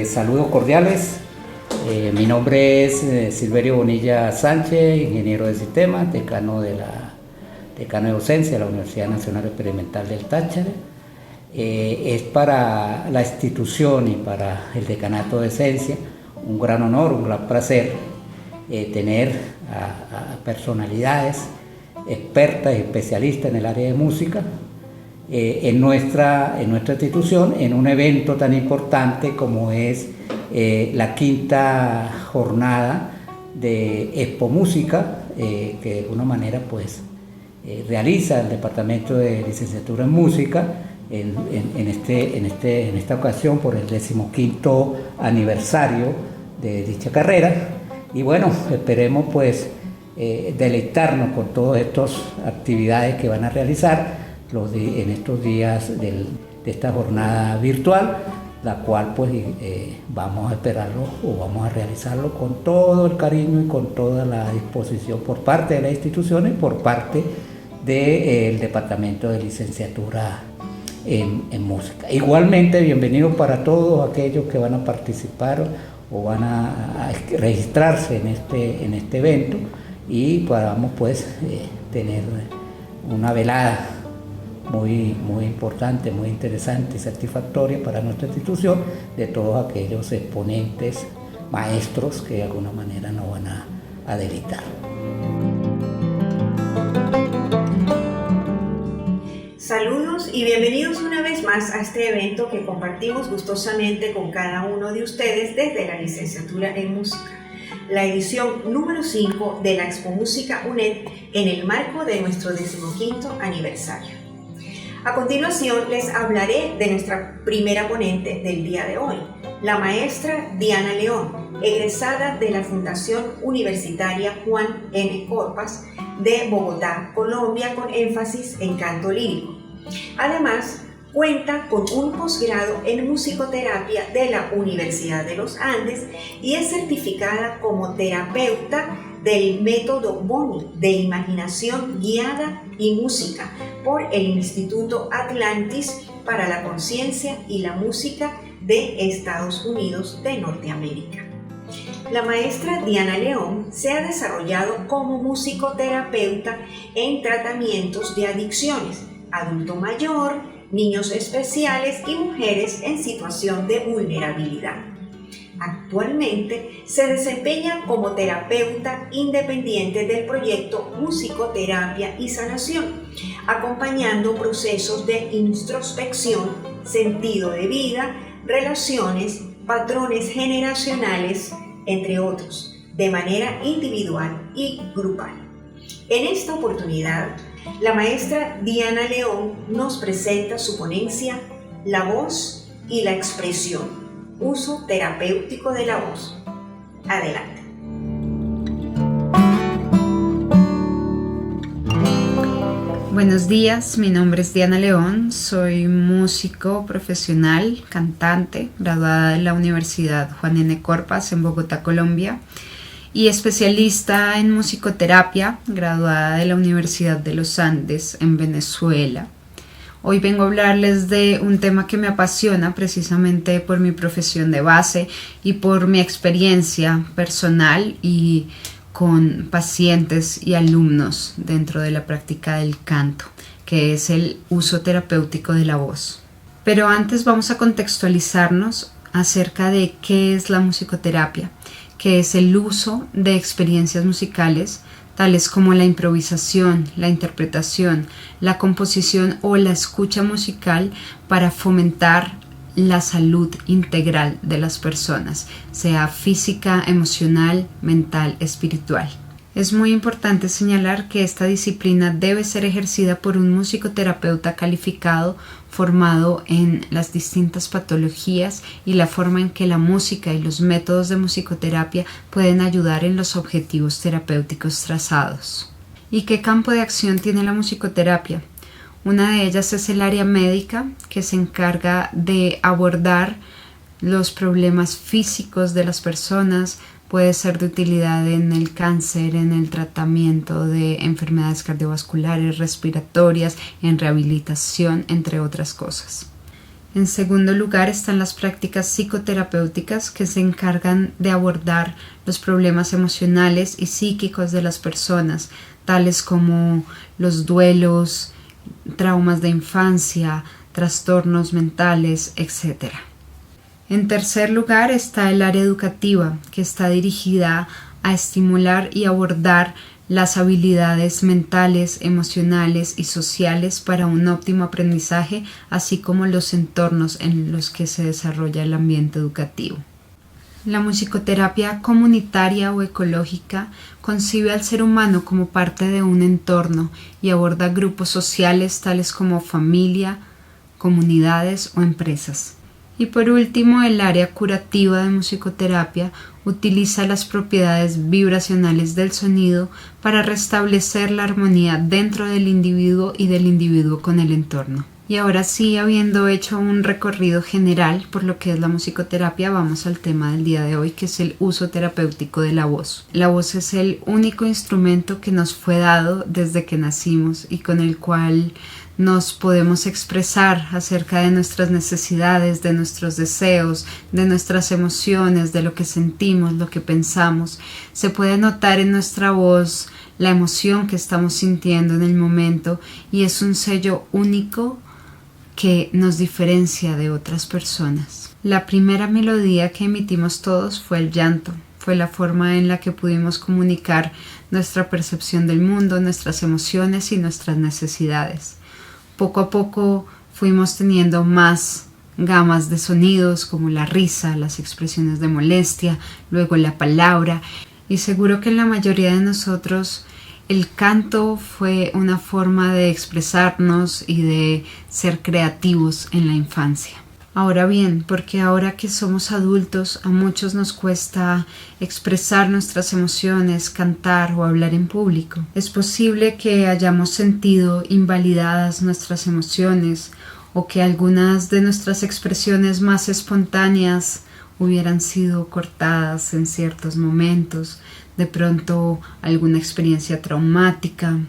Saludos cordiales. Mi nombre es Silverio Bonilla Sánchez, ingeniero de sistemas, decano de docencia de la Universidad Nacional Experimental del Táchira. Es para la institución y para el decanato de docencia un gran honor, un gran placer tener a personalidades expertas y especialistas en el área de música en nuestra institución, en un evento tan importante como es la quinta jornada de Expo Música, que de alguna manera pues realiza el Departamento de Licenciatura en Música en esta ocasión por el 15º aniversario de dicha carrera. Y bueno, esperemos pues deleitarnos con todas estas actividades que van a realizar en estos días de esta jornada virtual, la cual pues vamos a esperarlo o vamos a realizarlo con todo el cariño y con toda la disposición por parte de las instituciones, por parte del Departamento de Licenciatura en Música. Igualmente, bienvenidos para todos aquellos que van a participar o van a registrarse en este evento y podamos pues tener una velada muy importante, muy interesante y satisfactoria para nuestra institución, de todos aquellos exponentes, maestros que de alguna manera nos van a deleitar. Saludos y bienvenidos una vez más a este evento que compartimos gustosamente con cada uno de ustedes desde la licenciatura en música, la edición número 5 de la Expo Música UNED en el marco de nuestro 15º aniversario. A continuación les hablaré de nuestra primera ponente del día de hoy, la maestra Diana León, egresada de la Fundación Universitaria Juan N. Corpas de Bogotá, Colombia, con énfasis en canto lírico. Además, cuenta con un posgrado en musicoterapia de la Universidad de los Andes y es certificada como terapeuta del método Boni de imaginación guiada y música por el Instituto Atlantis para la Conciencia y la Música de Estados Unidos de Norteamérica. La maestra Diana León se ha desarrollado como musicoterapeuta en tratamientos de adicciones, adulto mayor, niños especiales y mujeres en situación de vulnerabilidad. Actualmente se desempeña como terapeuta independiente del proyecto Musicoterapia y Sanación, acompañando procesos de introspección, sentido de vida, relaciones, patrones generacionales, entre otros, de manera individual y grupal. En esta oportunidad, la maestra Diana León nos presenta su ponencia La voz y la expresión. Uso terapéutico de la voz. Adelante. Buenos días, mi nombre es Diana León, soy músico profesional, cantante, graduada de la Universidad Juan N. Corpas en Bogotá, Colombia, y especialista en musicoterapia, graduada de la Universidad de los Andes en Venezuela. Hoy vengo a hablarles de un tema que me apasiona precisamente por mi profesión de base y por mi experiencia personal y con pacientes y alumnos dentro de la práctica del canto, que es el uso terapéutico de la voz. Pero antes vamos a contextualizarnos acerca de qué es la musicoterapia, que es el uso de experiencias musicales tales como la improvisación, la interpretación, la composición o la escucha musical para fomentar la salud integral de las personas, sea física, emocional, mental, espiritual. Es muy importante señalar que esta disciplina debe ser ejercida por un musicoterapeuta calificado, formado en las distintas patologías y la forma en que la música y los métodos de musicoterapia pueden ayudar en los objetivos terapéuticos trazados. ¿Y qué campo de acción tiene la musicoterapia? Una de ellas es el área médica, que se encarga de abordar los problemas físicos de las personas. Puede ser de utilidad en el cáncer, en el tratamiento de enfermedades cardiovasculares, respiratorias, en rehabilitación, entre otras cosas. En segundo lugar están las prácticas psicoterapéuticas que se encargan de abordar los problemas emocionales y psíquicos de las personas, tales como los duelos, traumas de infancia, trastornos mentales, etc. En tercer lugar está el área educativa, que está dirigida a estimular y abordar las habilidades mentales, emocionales y sociales para un óptimo aprendizaje, así como los entornos en los que se desarrolla el ambiente educativo. La musicoterapia comunitaria o ecológica concibe al ser humano como parte de un entorno y aborda grupos sociales tales como familia, comunidades o empresas. Y por último, el área curativa de musicoterapia utiliza las propiedades vibracionales del sonido para restablecer la armonía dentro del individuo y del individuo con el entorno. Y ahora sí, habiendo hecho un recorrido general por lo que es la musicoterapia, vamos al tema del día de hoy, que es el uso terapéutico de la voz. La voz es el único instrumento que nos fue dado desde que nacimos y con el cual nos podemos expresar acerca de nuestras necesidades, de nuestros deseos, de nuestras emociones, de lo que sentimos, lo que pensamos. Se puede notar en nuestra voz la emoción que estamos sintiendo en el momento y es un sello único que nos diferencia de otras personas. La primera melodía que emitimos todos fue el llanto. Fue la forma en la que pudimos comunicar nuestra percepción del mundo, nuestras emociones y nuestras necesidades. Poco a poco fuimos teniendo más gamas de sonidos como la risa, las expresiones de molestia, luego la palabra, y seguro que en la mayoría de nosotros el canto fue una forma de expresarnos y de ser creativos en la infancia. Ahora bien, porque ahora que somos adultos, a muchos nos cuesta expresar nuestras emociones, cantar o hablar en público. Es posible que hayamos sentido invalidadas nuestras emociones o que algunas de nuestras expresiones más espontáneas hubieran sido cortadas en ciertos momentos. De pronto alguna experiencia traumática,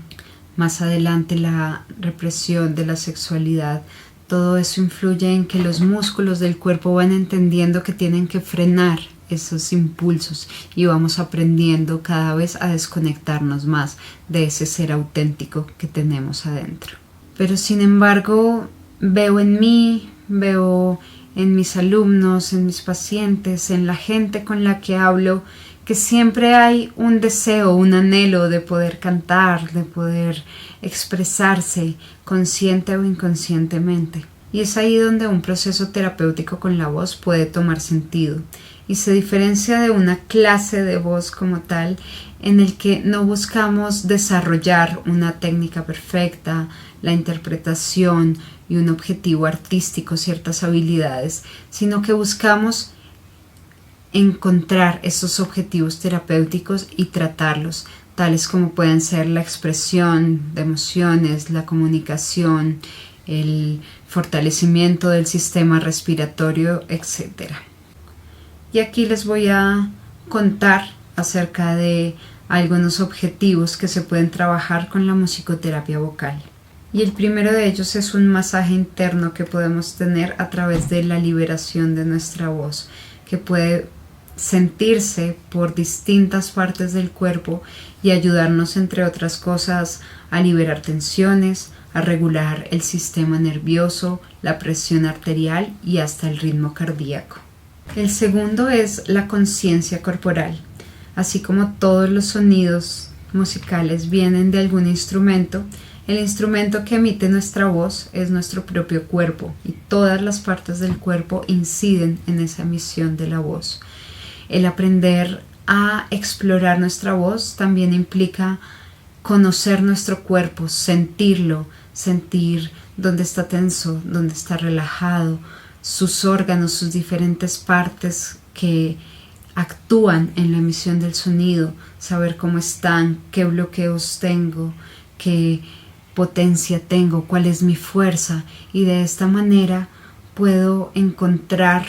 más adelante la represión de la sexualidad. Todo eso influye en que los músculos del cuerpo van entendiendo que tienen que frenar esos impulsos y vamos aprendiendo cada vez a desconectarnos más de ese ser auténtico que tenemos adentro. Pero sin embargo, veo en mí, veo en mis alumnos, en mis pacientes, en la gente con la que hablo, que siempre hay un deseo, un anhelo de poder cantar, de poder expresarse consciente o inconscientemente. Y es ahí donde un proceso terapéutico con la voz puede tomar sentido y se diferencia de una clase de voz como tal en el que no buscamos desarrollar una técnica perfecta, la interpretación y un objetivo artístico, ciertas habilidades, sino que buscamos encontrar esos objetivos terapéuticos y tratarlos, tales como pueden ser la expresión de emociones, la comunicación, el fortalecimiento del sistema respiratorio, etc. Y aquí les voy a contar acerca de algunos objetivos que se pueden trabajar con la musicoterapia vocal. Y el primero de ellos es un masaje interno que podemos tener a través de la liberación de nuestra voz, que puede sentirse por distintas partes del cuerpo y ayudarnos, entre otras cosas, a liberar tensiones, a regular el sistema nervioso, la presión arterial y hasta el ritmo cardíaco. El segundo es la conciencia corporal. Así como todos los sonidos musicales vienen de algún instrumento, el instrumento que emite nuestra voz es nuestro propio cuerpo y todas las partes del cuerpo inciden en esa emisión de la voz. El aprender a explorar nuestra voz también implica conocer nuestro cuerpo, sentirlo, sentir dónde está tenso, dónde está relajado, sus órganos, sus diferentes partes que actúan en la emisión del sonido, saber cómo están, qué bloqueos tengo, qué potencia tengo, cuál es mi fuerza, y de esta manera puedo encontrar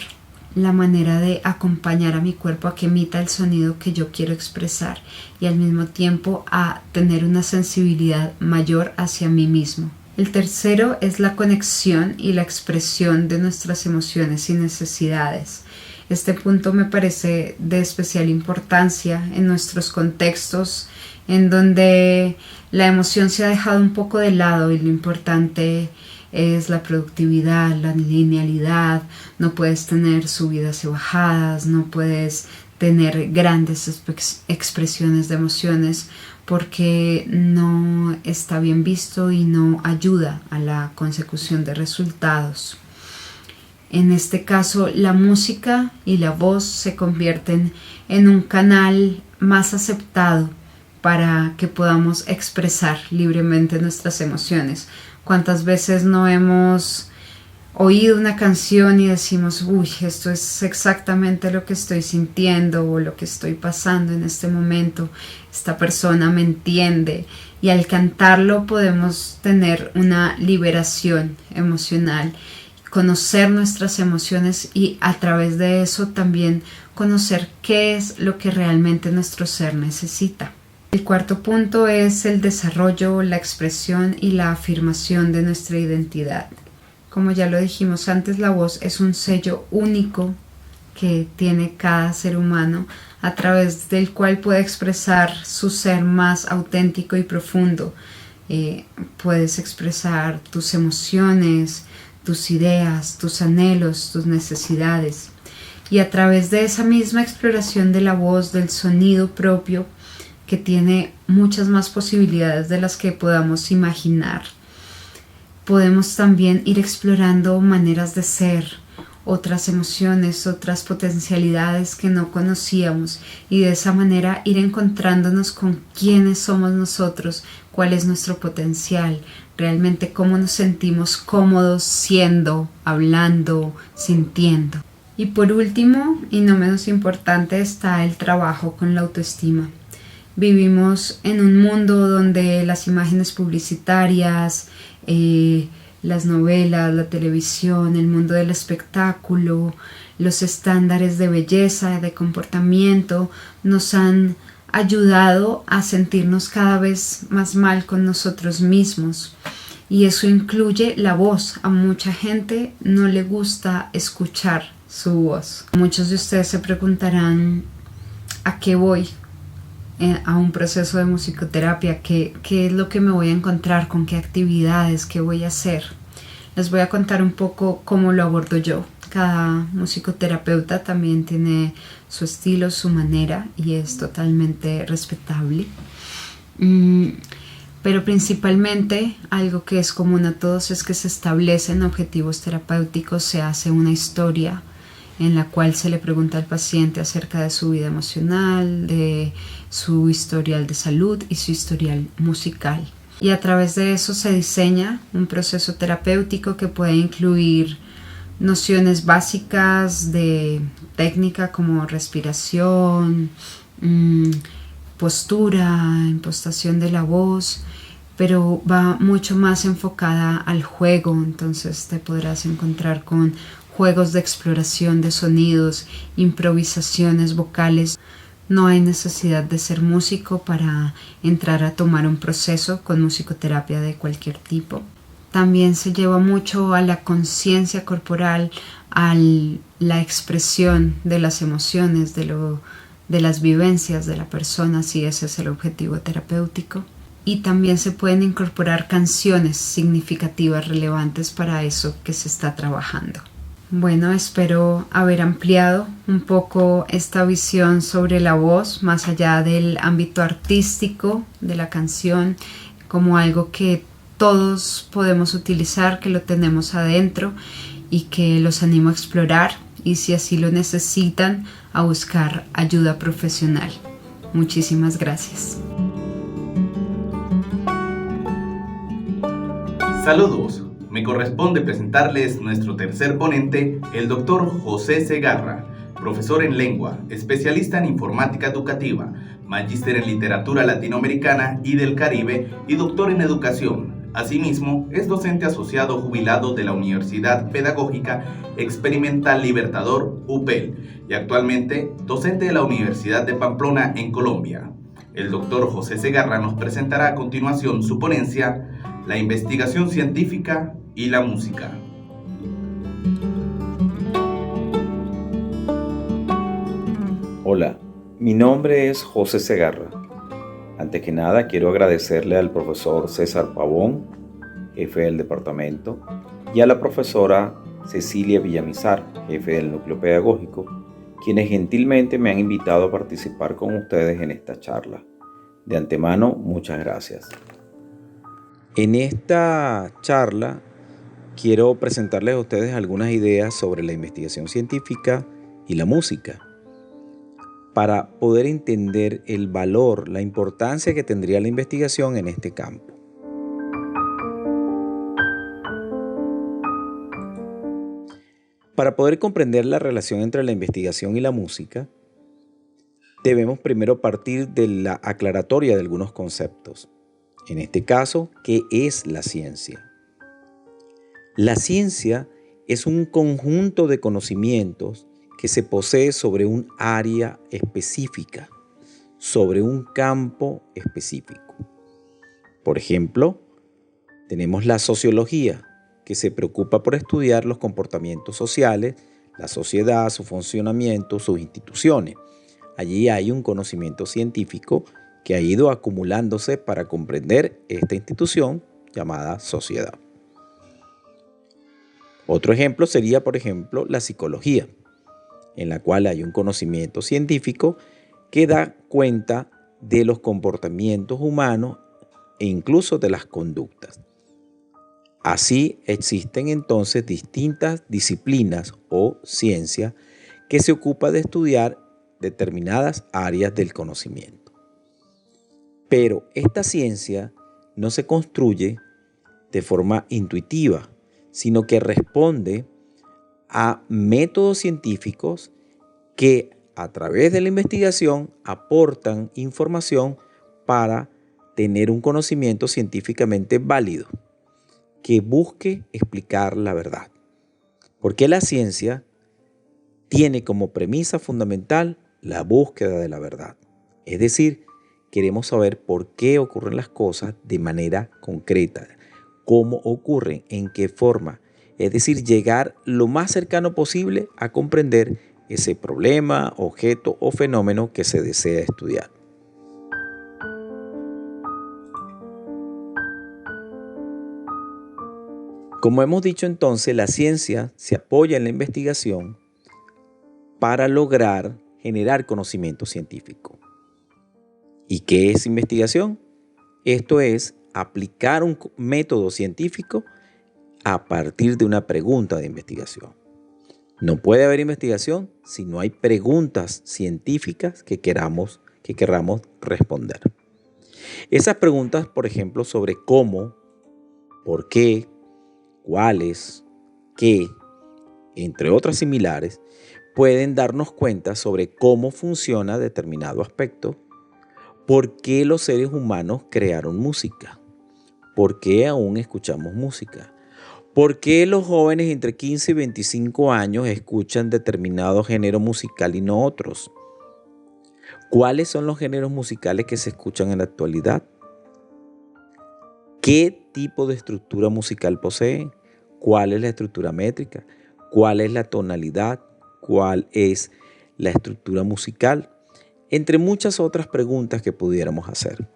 la manera de acompañar a mi cuerpo a que emita el sonido que yo quiero expresar y al mismo tiempo a tener una sensibilidad mayor hacia mí mismo. El tercero es la conexión y la expresión de nuestras emociones y necesidades. Este punto me parece de especial importancia en nuestros contextos en donde la emoción se ha dejado un poco de lado y lo importante es la productividad, la linealidad. No puedes tener subidas y bajadas, no puedes tener grandes expresiones de emociones porque no está bien visto y no ayuda a la consecución de resultados. En este caso, la música y la voz se convierten en un canal más aceptado para que podamos expresar libremente nuestras emociones. ¿Cuántas veces no hemos oído una canción y decimos, uy, esto es exactamente lo que estoy sintiendo o lo que estoy pasando en este momento, esta persona me entiende? Y al cantarlo podemos tener una liberación emocional, conocer nuestras emociones y a través de eso también conocer qué es lo que realmente nuestro ser necesita. El cuarto punto es el desarrollo, la expresión y la afirmación de nuestra identidad. Como ya lo dijimos antes, la voz es un sello único que tiene cada ser humano a través del cual puede expresar su ser más auténtico y profundo. Puedes expresar tus emociones, tus ideas, tus anhelos, tus necesidades. Y a través de esa misma exploración de la voz, del sonido propio, que tiene muchas más posibilidades de las que podamos imaginar, podemos también ir explorando maneras de ser, otras emociones, otras potencialidades que no conocíamos y de esa manera ir encontrándonos con quiénes somos nosotros, cuál es nuestro potencial, realmente cómo nos sentimos cómodos siendo, hablando, sintiendo. Y por último, y no menos importante, está el trabajo con la autoestima. Vivimos en un mundo donde las imágenes publicitarias, las novelas, la televisión, el mundo del espectáculo, los estándares de belleza, de comportamiento, nos han ayudado a sentirnos cada vez más mal con nosotros mismos. Y eso incluye la voz. A mucha gente no le gusta escuchar su voz. Muchos de ustedes se preguntarán, ¿a qué voy? A un proceso de musicoterapia, ¿qué es lo que me voy a encontrar? ¿Con qué actividades? ¿Qué voy a hacer? Les voy a contar un poco cómo lo abordo yo. Cada musicoterapeuta también tiene su estilo, su manera y es totalmente respetable. Pero principalmente algo que es común a todos es que se establecen objetivos terapéuticos, se hace una historia en la cual se le pregunta al paciente acerca de su vida emocional, de su historial de salud y su historial musical. Y a través de eso se diseña un proceso terapéutico que puede incluir nociones básicas de técnica como respiración, postura, impostación de la voz, pero va mucho más enfocada al juego. Entonces te podrás encontrar con juegos de exploración de sonidos, improvisaciones vocales. No hay necesidad de ser músico para entrar a tomar un proceso con musicoterapia de cualquier tipo. También se lleva mucho a la conciencia corporal, a la expresión de las emociones, de las vivencias de la persona, si ese es el objetivo terapéutico. Y también se pueden incorporar canciones significativas, relevantes para eso que se está trabajando. Bueno, espero haber ampliado un poco esta visión sobre la voz, más allá del ámbito artístico de la canción, como algo que todos podemos utilizar, que lo tenemos adentro y que los animo a explorar y si así lo necesitan, a buscar ayuda profesional. Muchísimas gracias. Saludos. Me corresponde presentarles nuestro tercer ponente, el Dr. José Segarra, profesor en lengua, especialista en informática educativa, magíster en literatura latinoamericana y del Caribe y doctor en educación. Asimismo, es docente asociado jubilado de la Universidad Pedagógica Experimental Libertador, UPEL, y actualmente docente de la Universidad de Pamplona en Colombia. El Dr. José Segarra nos presentará a continuación su ponencia la investigación científica y la música. Hola, mi nombre es José Segarra. Antes que nada, quiero agradecerle al profesor César Pavón, jefe del departamento, y a la profesora Cecilia Villamizar, jefe del núcleo pedagógico, quienes gentilmente me han invitado a participar con ustedes en esta charla. De antemano, muchas gracias. En esta charla quiero presentarles a ustedes algunas ideas sobre la investigación científica y la música, para poder entender el valor, la importancia que tendría la investigación en este campo. Para poder comprender la relación entre la investigación y la música, debemos primero partir de la aclaratoria de algunos conceptos. En este caso, ¿qué es la ciencia? La ciencia es un conjunto de conocimientos que se posee sobre un área específica, sobre un campo específico. Por ejemplo, tenemos la sociología, que se preocupa por estudiar los comportamientos sociales, la sociedad, su funcionamiento, sus instituciones. Allí hay un conocimiento científico que ha ido acumulándose para comprender esta institución llamada sociedad. Otro ejemplo sería, por ejemplo, la psicología, en la cual hay un conocimiento científico que da cuenta de los comportamientos humanos e incluso de las conductas. Así existen entonces distintas disciplinas o ciencias que se ocupan de estudiar determinadas áreas del conocimiento. Pero esta ciencia no se construye de forma intuitiva, sino que responde a métodos científicos que a través de la investigación aportan información para tener un conocimiento científicamente válido que busque explicar la verdad. Porque la ciencia tiene como premisa fundamental la búsqueda de la verdad. Es decir, queremos saber por qué ocurren las cosas de manera concreta, cómo ocurren, en qué forma. Es decir, llegar lo más cercano posible a comprender ese problema, objeto o fenómeno que se desea estudiar. Como hemos dicho entonces, la ciencia se apoya en la investigación para lograr generar conocimiento científico. ¿Y qué es investigación? Esto es aplicar un método científico a partir de una pregunta de investigación. No puede haber investigación si no hay preguntas científicas que queramos responder. Esas preguntas, por ejemplo, sobre cómo, por qué, cuáles, qué, entre otras similares, pueden darnos cuenta sobre cómo funciona determinado aspecto, por qué los seres humanos crearon música, por qué aún escuchamos música, por qué los jóvenes entre 15 y 25 años escuchan determinado género musical y no otros, cuáles son los géneros musicales que se escuchan en la actualidad, qué tipo de estructura musical poseen, cuál es la estructura métrica, cuál es la tonalidad, cuál es la estructura musical, entre muchas otras preguntas que pudiéramos hacer.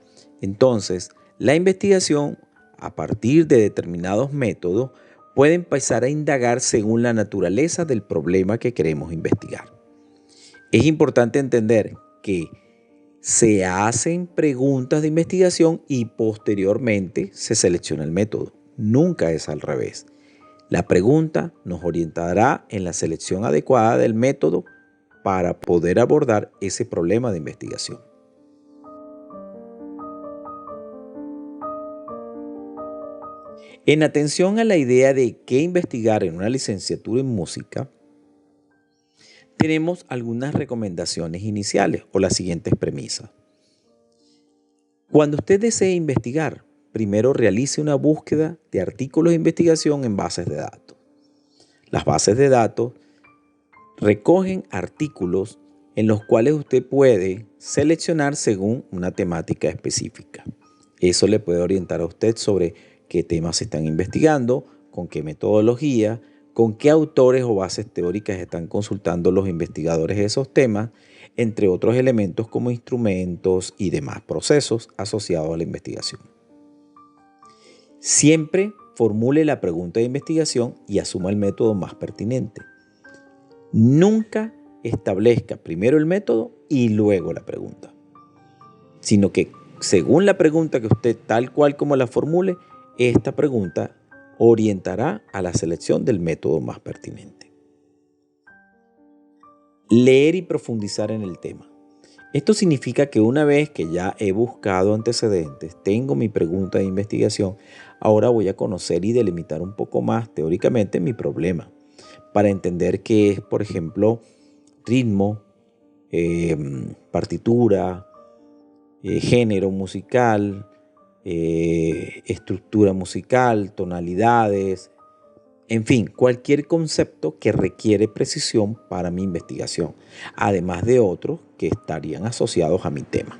Entonces, la investigación, a partir de determinados métodos, puede empezar a indagar según la naturaleza del problema que queremos investigar. Es importante entender que se hacen preguntas de investigación y posteriormente se selecciona el método. Nunca es al revés. La pregunta nos orientará en la selección adecuada del método para poder abordar ese problema de investigación. En atención a la idea de qué investigar en una licenciatura en música, tenemos algunas recomendaciones iniciales o las siguientes premisas. Cuando usted desee investigar, primero realice una búsqueda de artículos de investigación en bases de datos. Las bases de datos recogen artículos en los cuales usted puede seleccionar según una temática específica. Eso le puede orientar a usted sobre qué temas se están investigando, con qué metodología, con qué autores o bases teóricas están consultando los investigadores de esos temas, entre otros elementos como instrumentos y demás procesos asociados a la investigación. Siempre formule la pregunta de investigación y asuma el método más pertinente. Nunca establezca primero el método y luego la pregunta, sino que según la pregunta que usted tal cual como la formule, esta pregunta orientará a la selección del método más pertinente. Leer y profundizar en el tema. Esto significa que una vez que ya he buscado antecedentes, tengo mi pregunta de investigación, ahora voy a conocer y delimitar un poco más teóricamente mi problema, para entender qué es, por ejemplo, ritmo, partitura, género musical, estructura musical, tonalidades, en fin, cualquier concepto que requiere precisión para mi investigación, además de otros que estarían asociados a mi tema.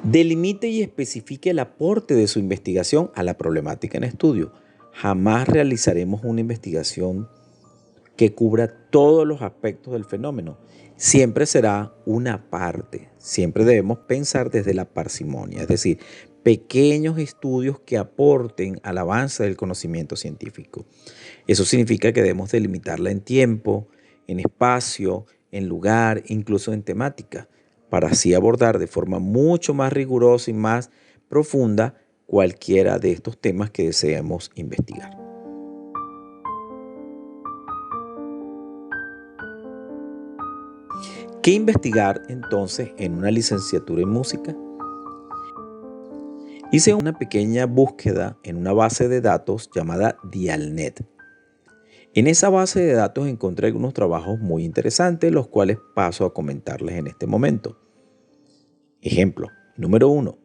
Delimite y especifique el aporte de su investigación a la problemática en estudio. Jamás realizaremos una investigación que cubra todos los aspectos del fenómeno. Siempre será una parte. Siempre debemos pensar desde la parsimonia, es decir, pequeños estudios que aporten al avance del conocimiento científico. Eso significa que debemos delimitarla en tiempo, en espacio, en lugar, incluso en temática, para así abordar de forma mucho más rigurosa y más profunda cualquiera de estos temas que deseemos investigar. ¿Qué investigar entonces en una licenciatura en música? Hice una pequeña búsqueda en una base de datos llamada Dialnet. En esa base de datos encontré algunos trabajos muy interesantes, los cuales paso a comentarles en este momento. Ejemplo, número 1.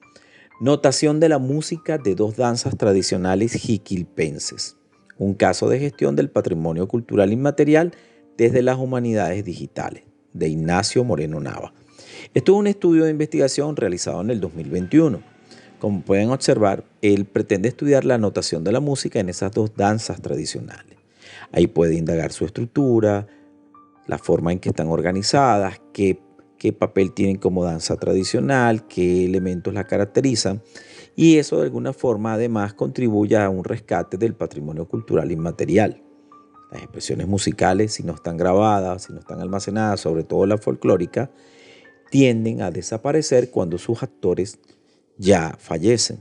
Notación de la música de dos danzas tradicionales jiquilpenses. Un caso de gestión del patrimonio cultural inmaterial desde las humanidades digitales, de Ignacio Moreno Nava. Esto es un estudio de investigación realizado en el 2021. Como pueden observar, él pretende estudiar la notación de la música en esas dos danzas tradicionales. Ahí puede indagar su estructura, la forma en que están organizadas, qué papel tienen como danza tradicional, qué elementos la caracterizan, y eso de alguna forma además contribuye a un rescate del patrimonio cultural inmaterial. Las expresiones musicales, si no están grabadas, si no están almacenadas, sobre todo la folclórica, tienden a desaparecer cuando sus actores ya fallecen.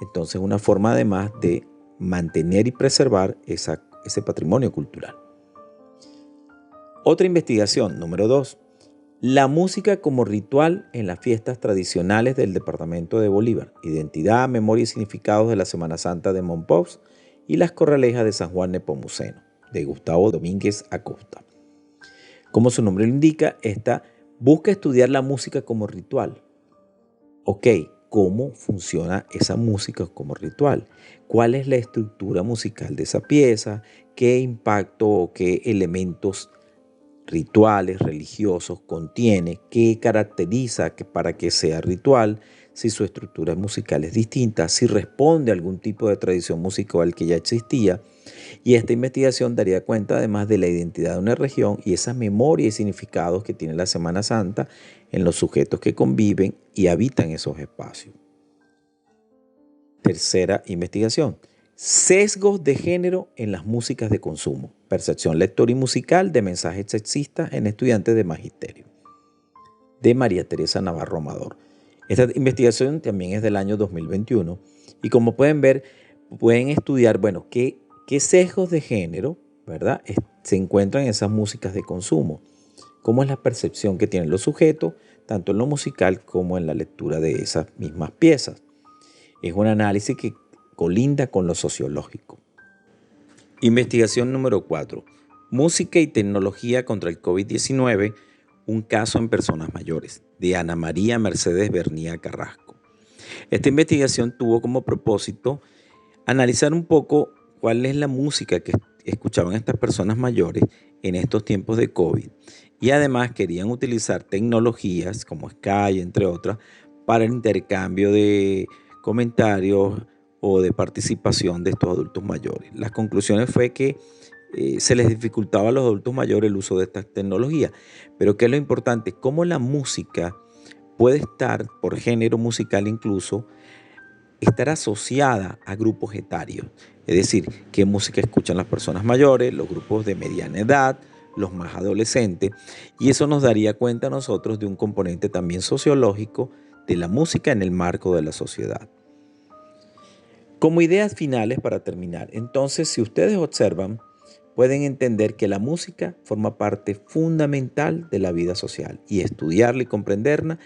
Entonces, una forma además de mantener y preservar ese patrimonio cultural. Otra investigación, número 2. La música como ritual en las fiestas tradicionales del departamento de Bolívar. Identidad, memoria y significados de la Semana Santa de Mompox y las corralejas de San Juan Nepomuceno, de Gustavo Domínguez Acosta. Como su nombre lo indica, esta busca estudiar la música como ritual. Ok, ¿cómo funciona esa música como ritual? ¿Cuál es la estructura musical de esa pieza? ¿Qué impacto o qué elementos rituales religiosos contiene? ¿Qué caracteriza para que sea ritual? Si su estructura musical es distinta, si responde a algún tipo de tradición musical que ya existía. Y esta investigación daría cuenta además de la identidad de una región y esa memoria y significados que tiene la Semana Santa en los sujetos que conviven y habitan esos espacios. Tercera investigación. Sesgos de género en las músicas de consumo. Percepción lectora y musical de mensajes sexistas en estudiantes de magisterio. De María Teresa Navarro Amador. Esta investigación también es del año 2021 y como pueden ver, pueden estudiar, qué sesgos de género, ¿verdad?, se encuentran en esas músicas de consumo. Cómo es la percepción que tienen los sujetos, tanto en lo musical como en la lectura de esas mismas piezas. Es un análisis que colinda con lo sociológico. Investigación número 4. Música y tecnología contra el COVID-19, un caso en personas mayores, de Ana María Mercedes Bernía Carrasco. Esta investigación tuvo como propósito analizar un poco cuál es la música que escuchaban estas personas mayores en estos tiempos de COVID. Y además querían utilizar tecnologías como Skype, entre otras, para el intercambio de comentarios o de participación de estos adultos mayores. Las conclusiones fue que se les dificultaba a los adultos mayores el uso de estas tecnologías, pero ¿qué es lo importante? Cómo la música puede estar, por género musical incluso, estar asociada a grupos etarios. Es decir, qué música escuchan las personas mayores, los grupos de mediana edad, los más adolescentes, y eso nos daría cuenta a nosotros de un componente también sociológico de la música en el marco de la sociedad. Como ideas finales para terminar, entonces, si ustedes observan, pueden entender que la música forma parte fundamental de la vida social y estudiarla y comprenderla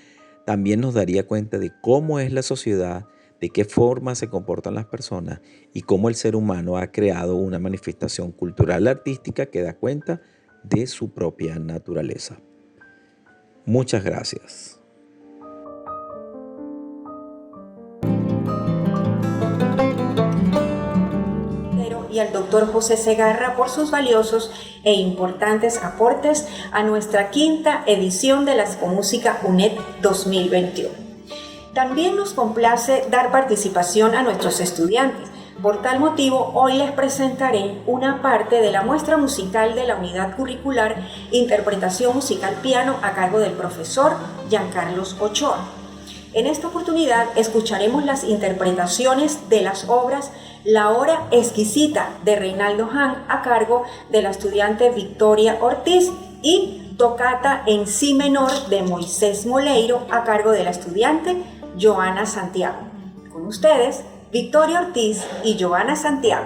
también nos daría cuenta de cómo es la sociedad, de qué forma se comportan las personas y cómo el ser humano ha creado una manifestación cultural artística que da cuenta de su propia naturaleza. Muchas gracias. Y al doctor José Segarra por sus valiosos e importantes aportes a nuestra quinta edición de la Expomúsica UNED 2021. También nos complace dar participación a nuestros estudiantes. Por tal motivo, hoy les presentaré una parte de la muestra musical de la unidad curricular Interpretación Musical Piano a cargo del profesor Giancarlos Ochoa. En esta oportunidad escucharemos las interpretaciones de las obras La Hora Exquisita de Reinaldo Hahn a cargo de la estudiante Victoria Ortiz y Tocata en Si menor de Moisés Moleiro a cargo de la estudiante Joana Santiago. Con ustedes, Victoria Ortiz y Joana Santiago.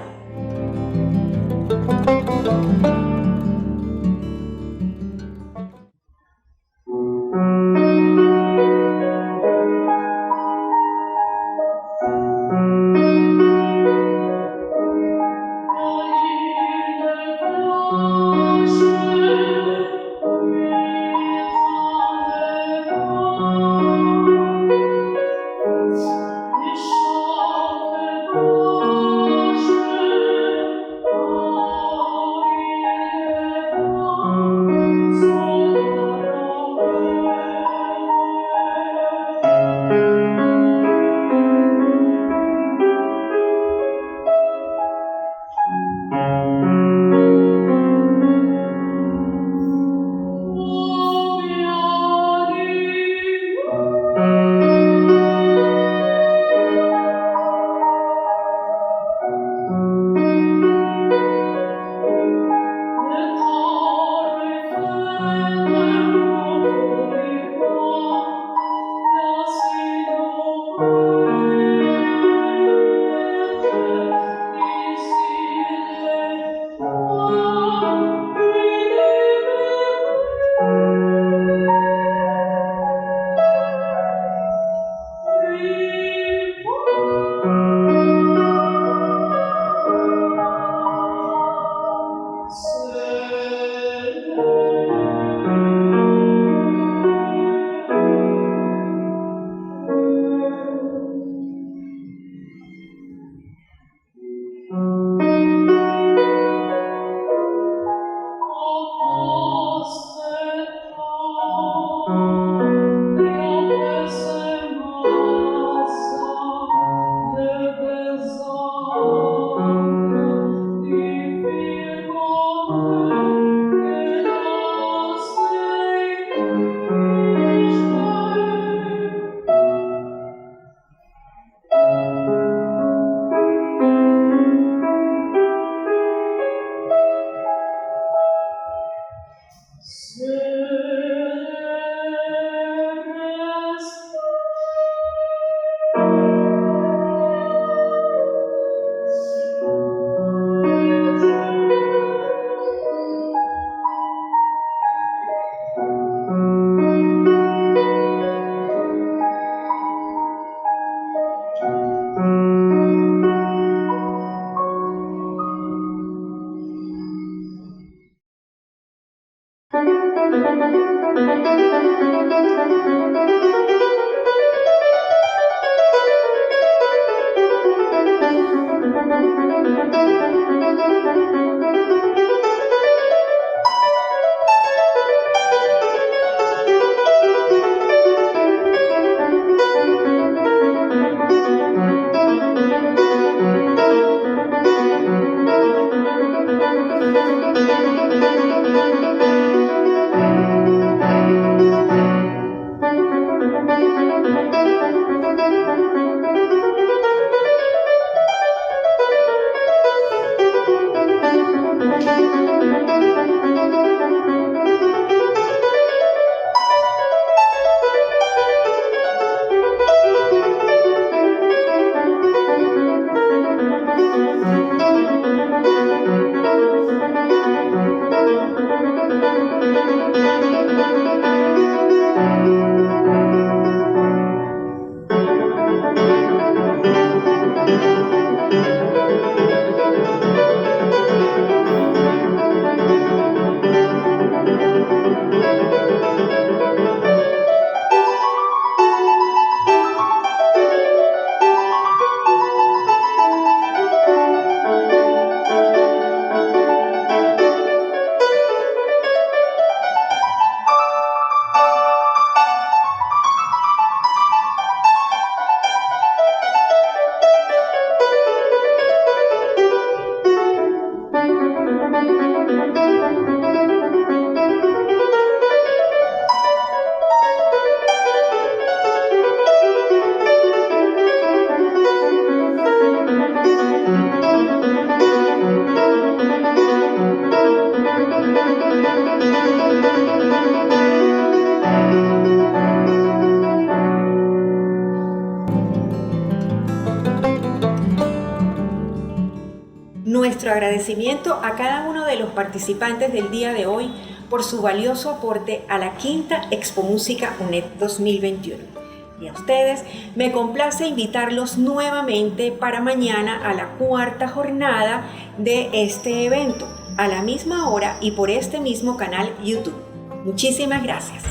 Nuestro agradecimiento a cada uno de los participantes del día de hoy por su valioso aporte a la quinta Expo Música UNED 2021. Y a ustedes me complace invitarlos nuevamente para mañana a la cuarta jornada de este evento, a la misma hora y por este mismo canal YouTube. Muchísimas gracias.